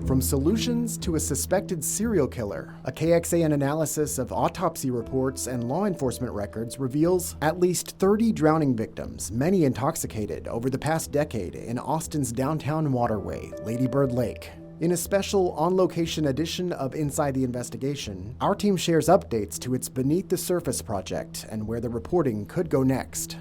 From solutions to a suspected serial killer, a KXAN analysis of autopsy reports and law enforcement records reveals at least 30 drowning victims, many intoxicated, over the past decade in Austin's downtown waterway, Lady Bird Lake. In a special on-location edition of Inside the Investigation, our team shares updates to its Beneath the Surface project and where the reporting could go next.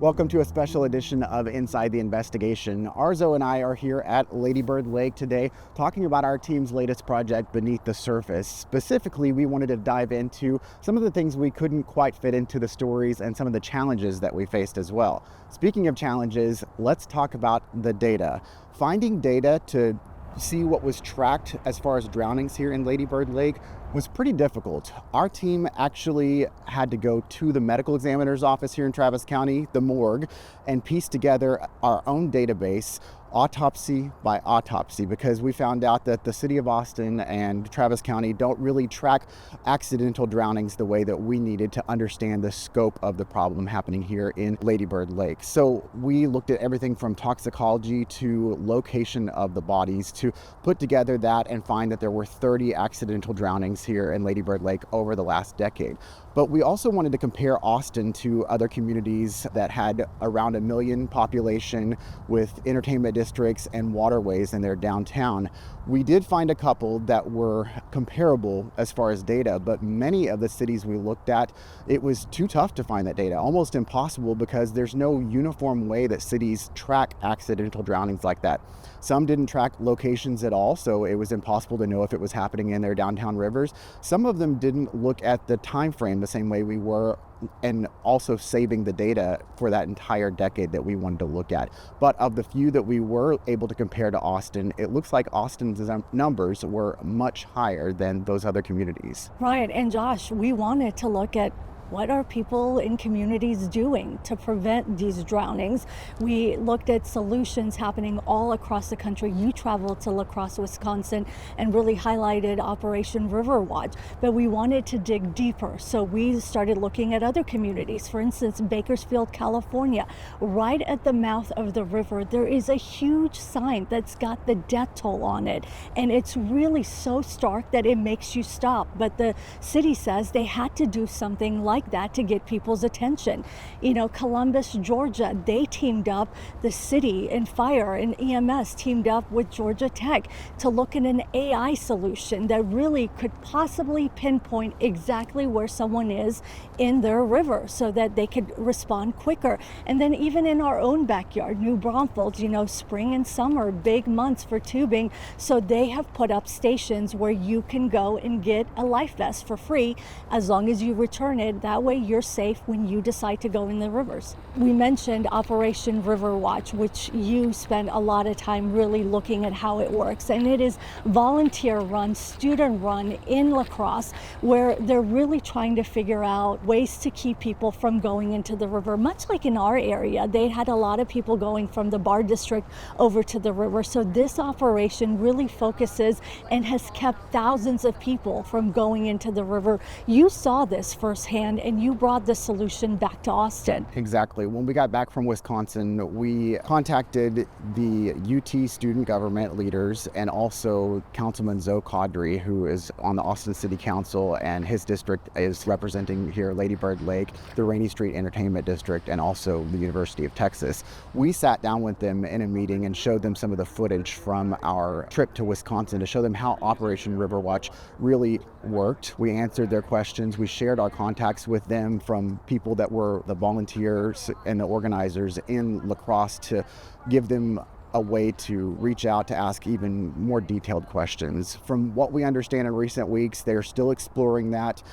Welcome to a special edition of Inside the Investigation. Arezow and I are here at Lady Bird Lake today talking about our team's latest project, Beneath the Surface. Specifically, we wanted to dive into some of the things we couldn't quite fit into the stories and some of the challenges that we faced as well. Speaking of challenges, let's talk about the data. Finding data to see what was tracked as far as drownings here in Lady Bird Lake was pretty difficult. Our team actually had to go to the medical examiner's office here in Travis County, the morgue, and piece together our own database, autopsy by autopsy, because we found out that the city of Austin and Travis County don't really track accidental drownings the way that we needed to understand the scope of the problem happening here in Lady Bird Lake. So we looked at everything from toxicology to location of the bodies to put together that and find that there were 30 accidental drownings here in Lady Bird Lake over the last decade. But we also wanted to compare Austin to other communities that had around 1 million population with entertainment districts and waterways in their downtown. We did find a couple that were comparable as far as data, but many of the cities we looked at, it was too tough to find that data, almost impossible, because there's no uniform way that cities track accidental drownings like that. Some didn't track locations at all, so it was impossible to know if it was happening in their downtown rivers. Some of them didn't look at the time frame the same way we were, and also saving the data for that entire decade that we wanted to look at. But of the few that we were able to compare to Austin, it looks like Austin's numbers were much higher than those other communities. Right, and Josh, we wanted to look at what are people in communities doing to prevent these drownings. We looked at solutions happening all across the country. You traveled to La Crosse, Wisconsin, and really highlighted Operation River Watch, but we wanted to dig deeper. So we started looking at other communities. For instance, Bakersfield, California, right at the mouth of the river, there is a huge sign that's got the death toll on it. And it's really so stark that it makes you stop. But the city says they had to do something like that to get people's attention. You know, Columbus, Georgia, they teamed up, the city and fire and EMS teamed up with Georgia Tech to look at an AI solution that really could possibly pinpoint exactly where someone is in their river so that they could respond quicker. And then even in our own backyard, New Braunfels, you know, spring and summer, big months for tubing. So they have put up stations where you can go and get a life vest for free as long as you return it. That way you're safe when you decide to go in the rivers. We mentioned Operation River Watch, which you spend a lot of time really looking at how it works. And it is volunteer run, student run in La Crosse, where they're really trying to figure out ways to keep people from going into the river. Much like in our area, they had a lot of people going from the Bar District over to the river. So this operation really focuses and has kept thousands of people from going into the river. You saw this firsthand, and you brought the solution back to Austin. Exactly. When we got back from Wisconsin, we contacted the UT student government leaders and also Councilman Zoe Caudry, who is on the Austin City Council, and his district is representing here Lady Bird Lake, the Rainy Street Entertainment District, and also the University of Texas. We sat down with them in a meeting and showed them some of the footage from our trip to Wisconsin to show them how Operation River Watch really worked. We answered their questions. We shared our contacts with them from people that were the volunteers and the organizers in La Crosse to give them a way to reach out to ask even more detailed questions. From what we understand in recent weeks, they're still exploring that.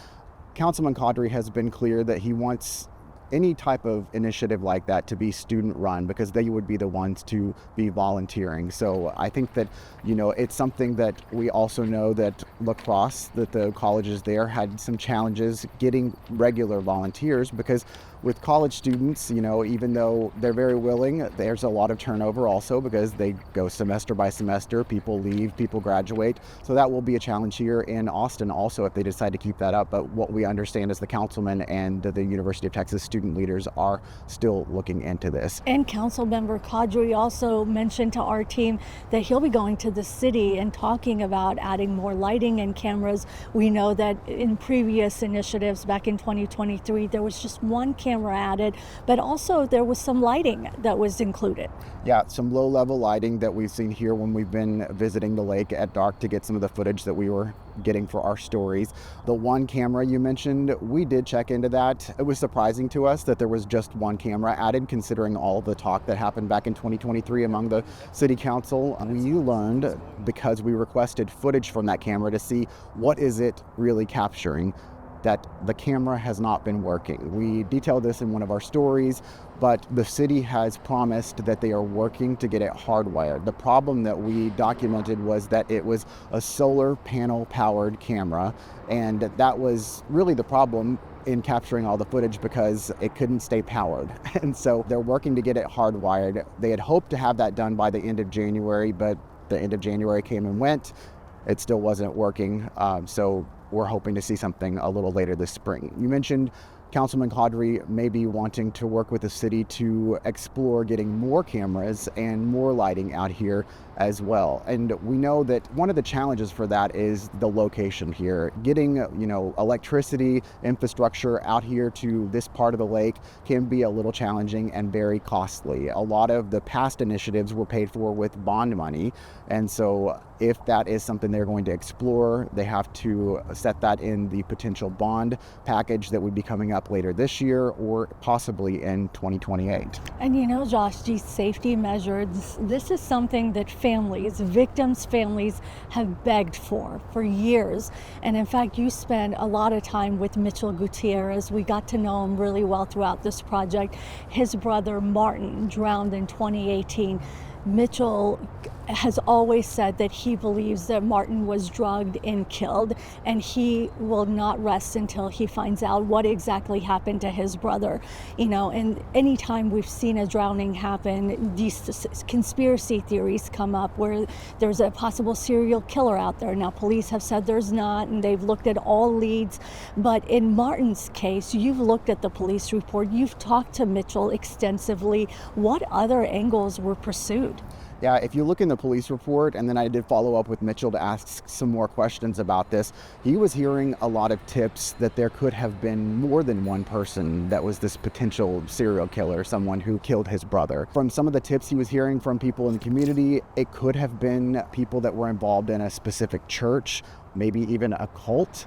Councilman Caudry has been clear that he wants any type of initiative like that to be student run, because they would be the ones to be volunteering. So I think that, you know, it's something that we also know that La Crosse, that the colleges there had some challenges getting regular volunteers, because with college students, even though they're very willing, there's a lot of turnover also because they go semester by semester. People leave, people graduate. So that will be a challenge here in Austin also if they decide to keep that up. But what we understand is the councilman and the University of Texas student leaders are still looking into this. And Councilmember Kadri also mentioned to our team that he'll be going to the city and talking about adding more lighting and cameras. We know that in previous initiatives back in 2023, there was just one camera added, but also there was some lighting that was included. Yeah, some low-level lighting that we've seen here when we've been visiting the lake at dark to get some of the footage that we were getting for our stories. The one camera you mentioned, we did check into that. It was surprising to us that there was just one camera added, considering all the talk that happened back in 2023 among the city council. We learned, because we requested footage from that camera to see what is it really capturing, that the camera has not been working. We detailed this in one of our stories, but the city has promised that they are working to get it hardwired. The problem that we documented was that it was a solar panel powered camera, and that was really the problem in capturing all the footage because it couldn't stay powered. And so they're working to get it hardwired. They had hoped to have that done by the end of January, but the end of January came and went. It still wasn't working. So we're hoping to see something a little later this spring. You mentioned Councilman Kadri may be wanting to work with the city to explore getting more cameras and more lighting out here as well. And we know that one of the challenges for that is the location here. Getting, electricity infrastructure out here to this part of the lake can be a little challenging and very costly. A lot of the past initiatives were paid for with bond money. And so if that is something they're going to explore, they have to set that in the potential bond package that would be coming up later this year or possibly in 2028. And Josh, these safety measures, this is something that victims' families have begged for years. And in fact, you spent a lot of time with Mitchell Gutierrez. We got to know him really well throughout this project. His brother Martin drowned in 2018. Mitchell has always said that he believes that Martin was drugged and killed, and he will not rest until he finds out what exactly happened to his brother. And anytime we've seen a drowning happen, these conspiracy theories come up where there's a possible serial killer out there. Now, police have said there's not, and they've looked at all leads. But in Martin's case, you've looked at the police report, you've talked to Mitchell extensively. What other angles were pursued? Yeah, if you look in the police report, and then I did follow up with Mitchell to ask some more questions about this, he was hearing a lot of tips that there could have been more than one person that was this potential serial killer, someone who killed his brother. From some of the tips he was hearing from people in the community, it could have been people that were involved in a specific church, maybe even a cult.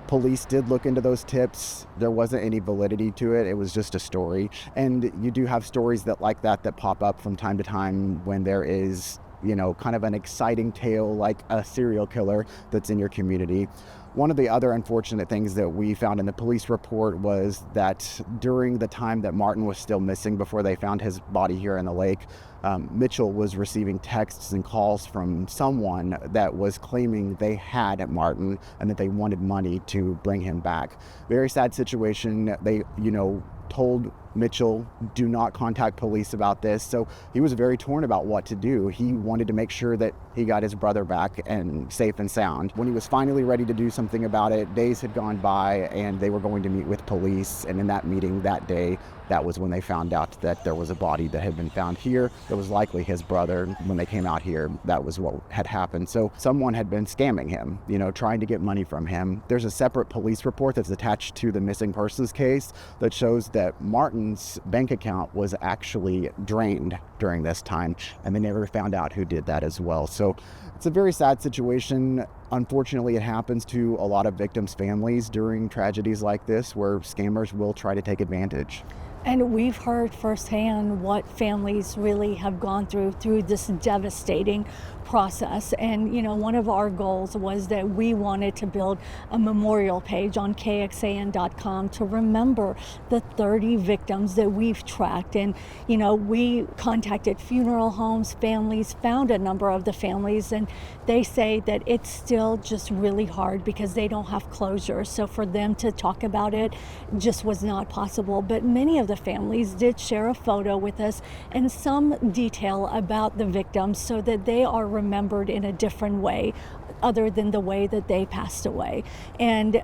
Police did look into those tips. There wasn't any validity to it. It was just a story. And you do have stories like that pop up from time to time when there is, kind of an exciting tale like a serial killer that's in your community. One of the other unfortunate things that we found in the police report was that during the time that Martin was still missing before they found his body here in the lake, Mitchell was receiving texts and calls from someone that was claiming they had Martin and that they wanted money to bring him back. Very sad situation. They, told Mitchell, do not contact police about this. So he was very torn about what to do. He wanted to make sure that he got his brother back and safe and sound. When he was finally ready to do something about it, days had gone by and they were going to meet with police. And in that meeting that day, that was when they found out that there was a body that had been found here that was likely his brother. When they came out here, that was what had happened. So someone had been scamming him, trying to get money from him. There's a separate police report that's attached to the missing persons case that shows that Martin's bank account was actually drained during this time, and they never found out who did that as well. So it's a very sad situation. Unfortunately, it happens to a lot of victims' families during tragedies like this where scammers will try to take advantage. And we've heard firsthand what families really have gone through this devastating process. And, one of our goals was that we wanted to build a memorial page on KXAN.com to remember the 30 victims that we've tracked. And, we contacted funeral homes, families, found a number of the families, and they say that it's still just really hard because they don't have closure. So for them to talk about it just was not possible. But many of the families did share a photo with us and some detail about the victims so that they are remembered in a different way other than the way that they passed away. And,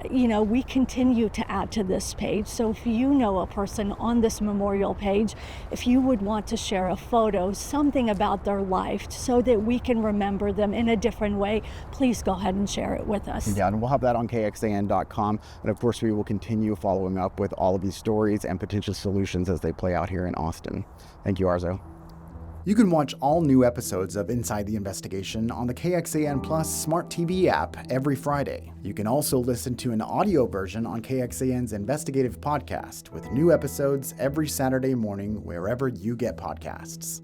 we continue to add to this page. So if you know a person on this memorial page, if you would want to share a photo, something about their life so that we can remember them in a different way, please go ahead and share it with us. Yeah, and we'll have that on KXAN.com. And of course, we will continue following up with all of these stories and potential solutions as they play out here in Austin. Thank you, Arezow. You can watch all new episodes of Inside the Investigation on the KXAN Plus Smart TV app every Friday. You can also listen to an audio version on KXAN's Investigative podcast with new episodes every Saturday morning wherever you get podcasts.